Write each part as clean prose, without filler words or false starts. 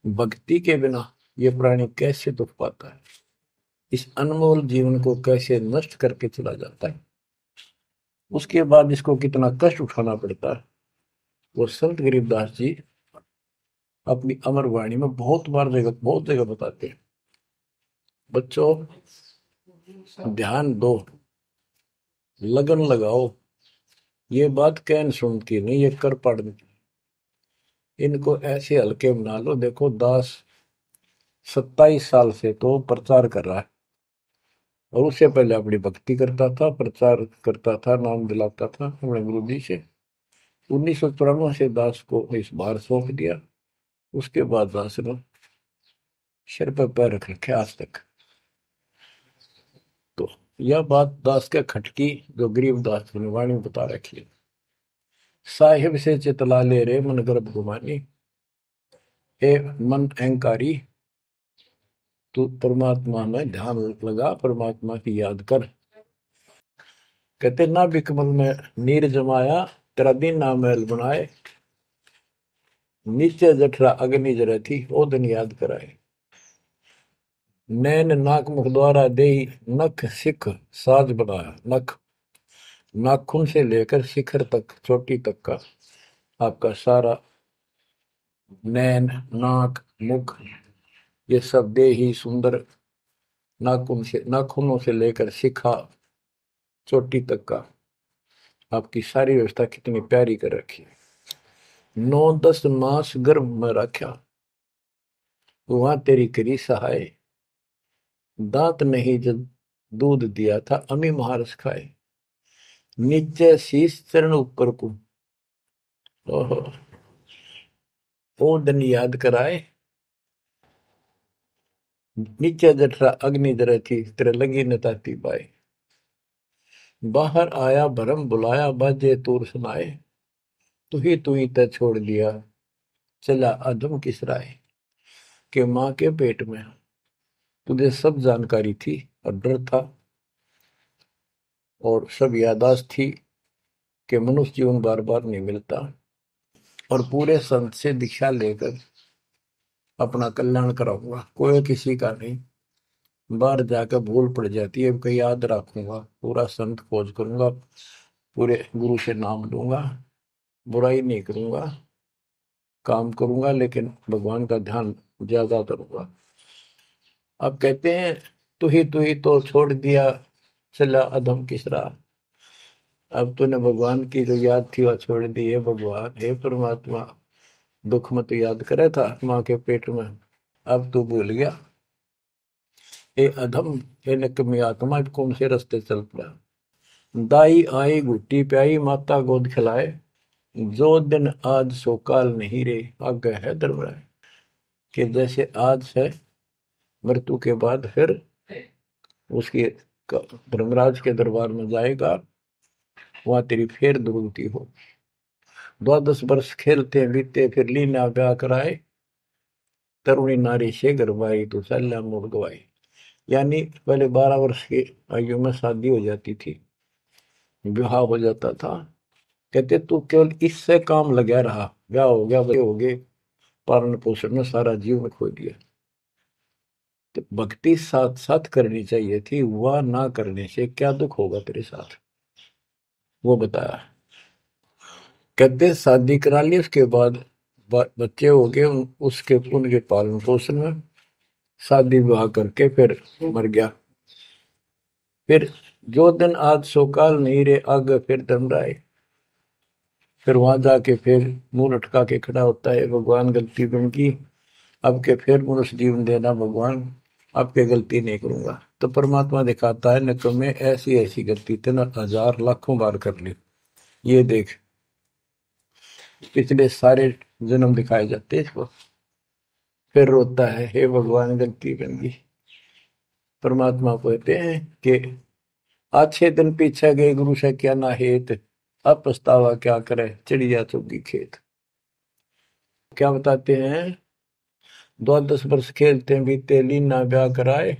भक्ति के बिना ये प्राणी कैसे दुख पाता है, इस अनमोल जीवन को कैसे नष्ट करके चला जाता है, उसके बाद इसको कितना कष्ट उठाना पड़ता है। वो संत गरीबदास जी अपनी अमर वाणी में बहुत जगह बताते हैं। बच्चों, ध्यान दो, लगन लगाओ। ये बात कैन सुन की नहीं, ये कर पड़ने की। इनको ऐसे हल्के बना लो। देखो, दास 27 साल से तो प्रचार कर रहा है, और उससे पहले अपनी भक्ति करता था, प्रचार करता था, नाम दिलाता था अपने गुरु जी से। 1994 से दास को इस बार सौंप दिया। उसके बाद दास ने सिर पर पैर रख रखे आज तक। तो यह बात दास के खटकी, जो गरीब दास की वाणी में बता रखी है। साहिब से चितला ले रे मन गर्भ गुमानी, ए मन अहंकारी, तू परमात्मा में ध्यान लगा, परमात्मा की याद कर। कहते ना बिकमल में नीर जमाया, तेरा दिन ना महल बनाए, नीचे जठरा अग्नि जरे थी, ओ दिन याद कराए। नैन नाक मुख द्वारा दे, नख सिख साज बनाया। नख, नाखून से लेकर शिखर तक, चोटी तक का आपका सारा नैन, नाक, मुख, ये सब दे ही सुंदर। नाखूनों से लेकर शिखा, चोटी तक का आपकी सारी व्यवस्था कितनी प्यारी कर रखी है। 9-10 मास गर्भ में रखा, वहां तेरी करी सहाय। दांत नहीं जब दूध दिया था, अमी महारस खाए। नीचे शीश चरण ऊपर को, ओहो, ओ दिन याद कराए। नीचे जठरा अग्नि जरे थी, तेरे लगी न ताती पाए। बाहर आया भरम बुलाया, बाजे तूर सुनाए। तू ही तय छोड़ दिया, चला अधम किस राय। के माँ के पेट में तुझे सब जानकारी थी, और डर था, और सब यादाश्त थी कि मनुष्य जीवन बार बार नहीं मिलता, और पूरे संत से दीक्षा लेकर अपना कल्याण कराऊंगा, कोई किसी का नहीं। बाहर जाकर भूल पड़ जाती है, कहीं याद रखूंगा, पूरा संत खोज करूंगा, पूरे गुरु से नाम लूंगा, बुराई नहीं करूंगा, काम करूंगा, लेकिन भगवान का ध्यान ज्यादा करूंगा। अब कहते हैं, तू ही तो छोड़ दिया, चला अधम किस राह। अब तूने भगवान की जो याद थी वह छोड़ दी है। भगवान, हे परमात्मा, दुख मत याद करे था माँ के पेट में, अब तू भूल गया। ए अधम, हे निकम्मी आत्मा, कौन से रास्ते चल पड़ा। दाई आई घुट्टी प्याई, माता गोद खिलाए। जो दिन आज सो काल नहीं रे, आगे है दरबार। कि जैसे आज है, मृत्यु के बाद फिर उसकी धर्मराज के दरबार में जाएगा, वहां तेरी फिर दुर्गति हो। 12 वर्ष खेलते बीते, फिर लीना ब्याह कराए। तरुणी नारी से गरबाई, तो सल्ला मोड़ गवाई। यानी पहले 12 वर्ष की आयु में शादी हो जाती थी, विवाह हो जाता था। कहते तू केवल इससे काम लगा रहा, ब्याह हो गया, बच्चे हो गए, पालन पोषण में सारा जीवन खो दिया। तो भक्ति साथ साथ करनी चाहिए थी, वह ना करने से क्या दुख होगा तेरे साथ, वो बताया। कहते शादी करा ली, उसके बाद बच्चे हो गए, उसके उनके पालन पोषण में शादी विवाह करके फिर मर गया। फिर जो दिन आज सो काल नहीं रे, आगे फिर धर्मराय। फिर वहां जाके फिर मुंह लटका के खड़ा होता है, भगवान गलती उनकी, अब के फिर मनुष्य जीवन देना भगवान, अब के गलती नहीं करूंगा। तो परमात्मा दिखाता है, न तुम्हें ऐसी ऐसी गलती तेना 1000 लाखों बार कर ली, ये देख। पिछले सारे जन्म दिखाए जाते हैं इसको। फिर रोता है, हे भगवान गलती बन गई। परमात्मा कहते हैं कि अच्छे दिन पीछे गए गुरु से क्या ना हेत, अब पछतावा क्या करे, चिड़िया चुगी खेत। क्या बताते हैं, 12 वर्ष खेलते बीते, लीना ब्याह कराए।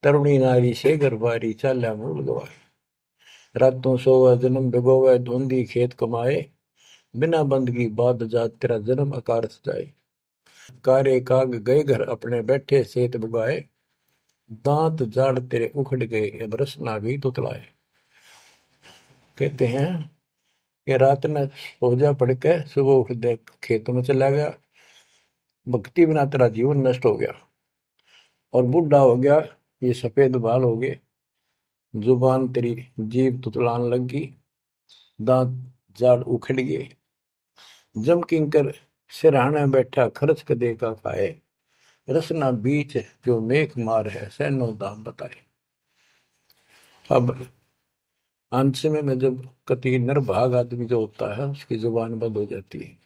तरुणी नारी से गरबारी, चाल्या मूल गवाए। रातों सोवा जन्म भिगोवे, धुंधी खेत कमाए। बिना बंदगी बाद जात, तेरा जन्म आकार जाए। कारे काग गए घर अपने बैठे सेत बुगाए, दांत जाड़ तेरे उखड़ गए अब रसना भी तुतलाए। कहते हैं कि रात में सो जा पड़ के सुबह उठ दे खेतों में चला गया, भक्ति बिना तेरा जीवन नष्ट हो गया और बूढ़ा हो गया, ये सफेद बाल हो गए, जुबान तेरी जीभ तुतलान लगी, दांत जाड़ उखड़ गए। जम किंकर सिरहाने बैठा खर्च कदे का खाए, रसना बीच जो मेघ मार है सैनो दाम बताए। अब अंत में जब कति निर्भाग आदमी जो होता है उसकी जुबान बंद हो जाती है,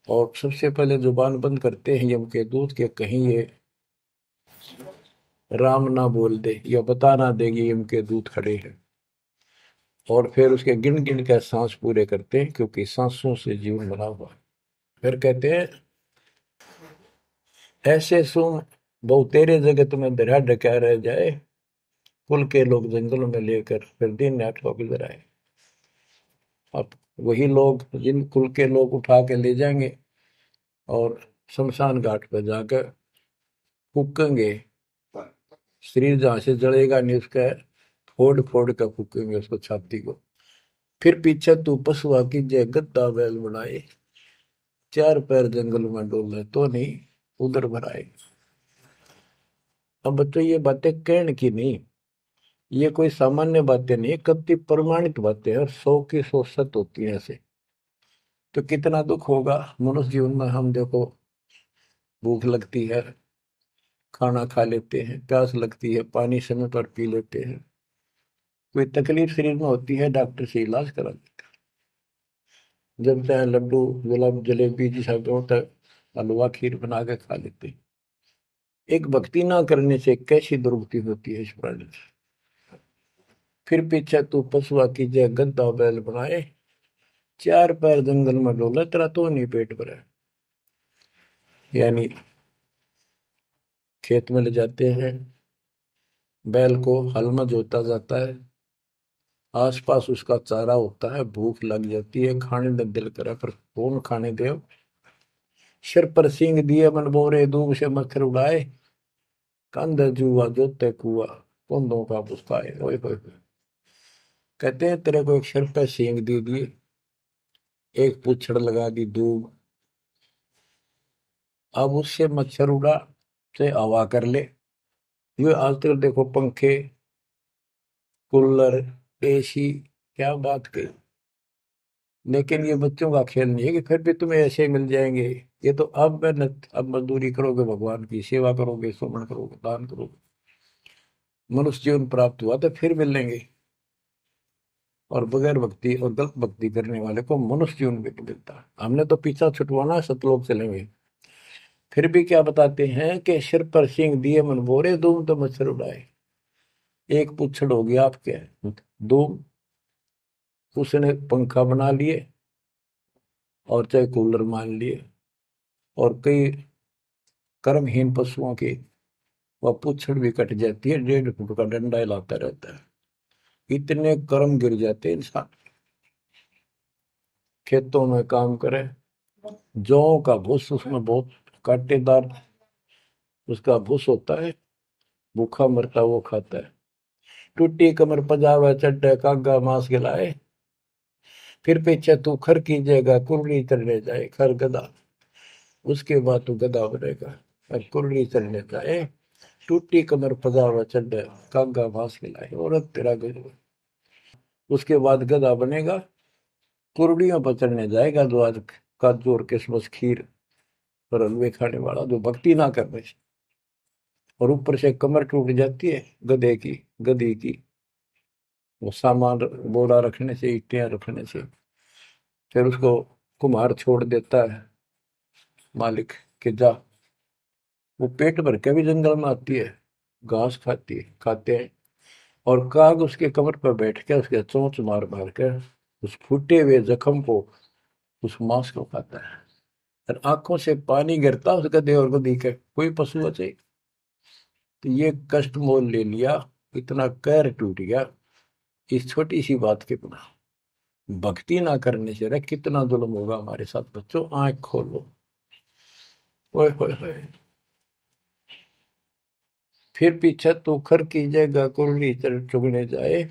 और सबसे पहले जुबान बंद करते हैं यम के दूत के कहीं ये राम ना बोल दे या बता ना देगी यम के दूत खड़े हैं, और फिर उसके गिन गिन के सांस पूरे करते हैं क्योंकि सांसों से जीवन बना हुआ है। फिर कहते हैं ऐसे सुन बहु तेरे जगत में दरिया ढका रह जाए, कुल के लोग जंगलों में लेकर फिर दिन रात को गुजर आए। अब वही लोग जिन कुल के लोग उठा के ले जाएंगे और शमशान घाट पर जाकर फूकेंगे, शरीर जहां से जलेगा नहीं उसका फोड़ फोड़ कर फूकेंगे उसको छाती को। फिर पीछे तू पशुआ की जय गद्दा बैल बनाए, चार पैर जंगल में डोले तो नहीं उधर भराए। अब बच्चों ये बातें कहने की नहीं, ये कोई सामान्य बातें नहीं, कति प्रमाणित बातें हैं और 100 की 100 सत्य होती है ऐसे। तो कितना दुख होगा मनुष्य जीवन में, हम देखो भूख लगती है खाना खा लेते हैं, प्यास लगती है पानी समय पर पी लेते हैं, कोई तकलीफ शरीर में होती है डॉक्टर से इलाज करा लेते हैं, जब चाहे लड्डू गुलाब जलेबी जैसा होता है हलवा खीर बना के खा लेते हैं। एक भक्ति ना करने से कैसी दुर्गति होती है इस प्राणी से। फिर पीछे तू पशुआ की जय गद्दा बैल बनाए, चार पैर जंगल में डोला तेरा तो नहीं पेट भरा। यानी खेत में ले जाते हैं, बैल को हल में जोता जाता है, आसपास उसका चारा होता है, भूख लग जाती है, खाने में दिल करे पर कौन खाने दे। सिर पर सींग दिए मन बोरे दूब से मच्छर उड़ाए, कंध जुआ जोते कुआ कुंदों का पुस्ताए। ओए होए होए। कहते हैं तेरे को एक सिर पे सींग दे दिए, एक पूछड़ लगा दी दूब, अब उससे मच्छर उड़ा से हवा कर ले। ये आजकल देखो पंखे कूलर एसी, क्या बात कही, लेकिन ये बच्चों का खेल नहीं है कि फिर भी तुम्हें ऐसे मिल जाएंगे। ये तो अब मेहनत, अब मजदूरी करोगे, भगवान की सेवा करोगे, सुमन करोगे, दान करोगे, मनुष्य जीवन प्राप्त हुआ तो फिर मिलेंगे। और बगैर भक्ति और गलत भक्ति करने वाले को मनुष्य जीवन भी नहीं मिलता। हमने तो पीछा छुटवाना है, सतलोक चलेंगे। फिर भी क्या बताते हैं कि सिर पर सिंह दिए मन बोरे दूम तो मच्छर उड़ाए। एक पुच्छड़ हो गया आपके दूम, उसने पंखा बना लिए और चाहे कूलर मान लिए, और कई कर्महीन पशुओं की वह पूछड़ भी कट जाती है, 1.5 फुट का डंडा हिलाता रहता है। इतने कर्म गिर जाते हैं इंसान। खेतों में काम करे, जौ का भूस उसमें बहुत कांटेदार उसका भूस होता है, भूखा मरता वो खाता है। टूटी कमर पजावा चड्डे कागा मांस खिलाए, फिर पीछे तू खर कीजिएगा कुर्री चढ़ने जाए खर गधा, उसके बाद तू गधा बनेगा और कुर्री चढ़ने जाए। टूटी कमर पजावा चड्डे कागा मांस खिलाए, औरत तेरा गधा, उसके बाद गधा बनेगा, कुर्डियों पर चढ़ने जाएगा, जो आज काजू और किशमिश खीर और हलवे खाने वाला जो भक्ति ना करने से, और ऊपर से कमर टूट जाती है गधे की गधी की, वो सामान बोरा रखने से, ईटियां रखने से। फिर उसको कुम्हार छोड़ देता है मालिक के जा, वो पेट भर के भी जंगल में आती है, घास खाती है, खाते हैं, और काग उसके कमर पर बैठ के उसके चोंच मार मार कर उस फूटे हुए जख्म को, उस मांस को खाता है। और आंखों से पानी गिरता उस गधे और गधी के, कोई पशु बचे। तो ये कष्ट मोल ले लिया, इतना कहर टूट गया इस छोटी सी बात के बिना। भक्ति ना करने से रे कितना जुल्म होगा हमारे साथ। बच्चों आंख खोलो, ओए होए होए। फिर पीछे तू खर की जगह कुरली चुगने जाए,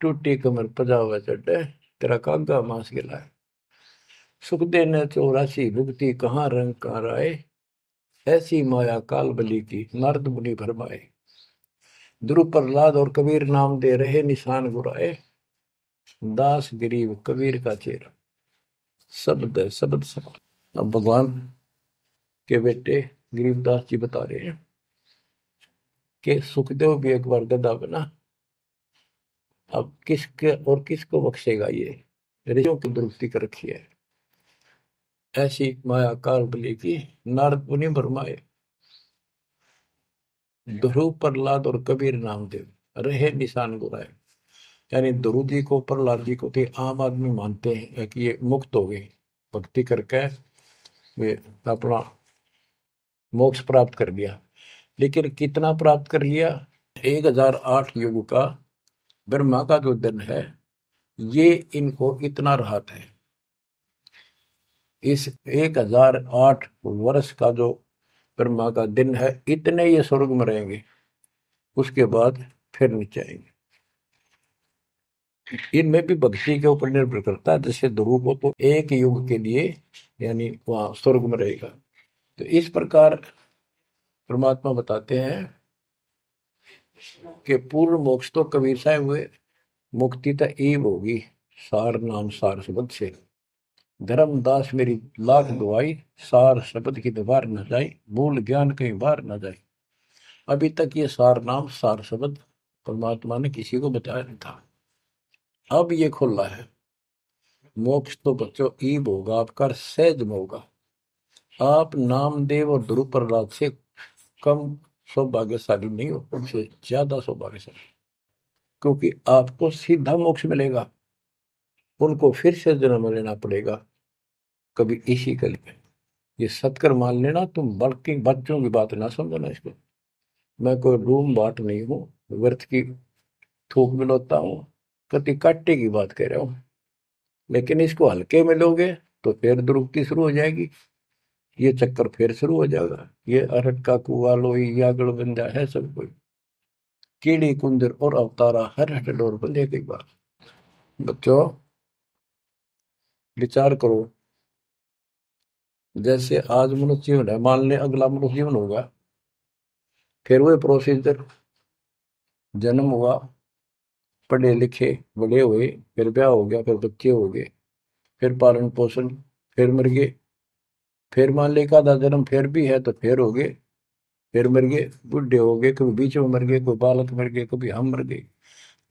टूटी कमर पजावा चढ़े, तेरा कागा मांस गिलाए। सुख देने 84 भुगती कहाँ रंग कहाँ राय, ऐसी माया काल बली की नारद मुनि भरमाए। ध्रुव प्रहलाद और कबीर नाम दे रहे निशान गुराए, दास गरीब कबीर का चेहरा, शब्द है शब्द सब। अब भगवान के बेटे गरीबदास जी बता रहे हैं कि सुखदेव भी एक बार गधा बना, अब किसके और किसको बख्शेगा ये, ऋषियों की दुरुक्ति कर रखी है। ऐसी माया काल बली की नारद मुनि भरमाए, ध्रुव प्रहलाद और कबीर नामदेव रहे निशान गुराए। यानी ध्रुव जी को प्रहलाद जी को तो आम आदमी मानते हैं कि ये मुक्त हो गए, भक्ति करके वे अपना मोक्ष प्राप्त कर लिया। लेकिन कितना प्राप्त कर लिया? 1008 युग का ब्रह्मा का जो दिन है, ये इनको इतना राहत है। इस 1008 वर्ष का जो ब्रह्मा का दिन है, इतने ये स्वर्ग में रहेंगे, उसके बाद फिर नीचे आएंगे। इनमें भी भक्ति के ऊपर निर्भर करता है। जैसे ध्रुव को तो एक युग के लिए यानी वहां स्वर्ग में रहेगा, तो इस प्रकार परमात्मा बताते हैं कि पूर्ण मोक्ष तो कबीर साहब हुए, मुक्ति तो ईब होगी सार नाम सार शब्द से। धर्मदास मेरी लाख दुआई, सार शब्द की दीवार न जाए, मूल ज्ञान कहीं बाहर न जाए। अभी तक ये सार नाम सार शब्द परमात्मा ने किसी को बताया नहीं था, अब ये खुला है। मोक्ष तो बच्चों ईब होगा आपका, सहज में होगा। आप नामदेव और ध्रुव प्रहलाद से कम सौभाग्यशाली नहीं हो, उनसे ज्यादा सौभाग्यशाली, क्योंकि आपको सीधा मोक्ष मिलेगा, उनको फिर से जन्म लेना पड़ेगा कभी इसी कल में। ये सत्कर मान लेना, तुम बल्कि बच्चों की बात ना समझना इसको। मैं कोई रूम बाट नहीं हूँ, व्यर्थ की थूक मिलोता हूँ, कति काटे की बात कह रहा हूँ। लेकिन इसको हल्के में लोगे तो फिर दुरुक्ति शुरू हो जाएगी, ये चक्कर फिर शुरू हो जाएगा। ये अरट का कुआ लोई यागड़ बंदा है सब कोई, कीड़ी कुंदर और अवतारा हर हट डोर बंदे की बात। बच्चों विचार करो, जैसे आज मनुष्य जीवन है, मान ले अगला मनुष्य जीवन होगा, फिर वही प्रोसीजर, जन्म हुआ, पढ़े लिखे बड़े हुए, फिर ब्याह हो गया, फिर बच्चे हो गए, फिर पालन पोषण, फिर मर गए, फिर मान ले एक आधा जन्म फिर भी है तो फिर हो गए, फिर मर गए, बुढ़े हो गए, कभी बीच में मर गए, कोई बालक मर गए, कभी हम मर गए।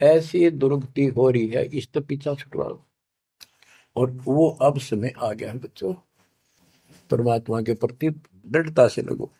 ऐसी दुर्गति हो रही है, इस तो पीछा छुटवा लो। और वो अब समय आ गया है बच्चों, परमात्मा के प्रति दृढ़ता से लगो।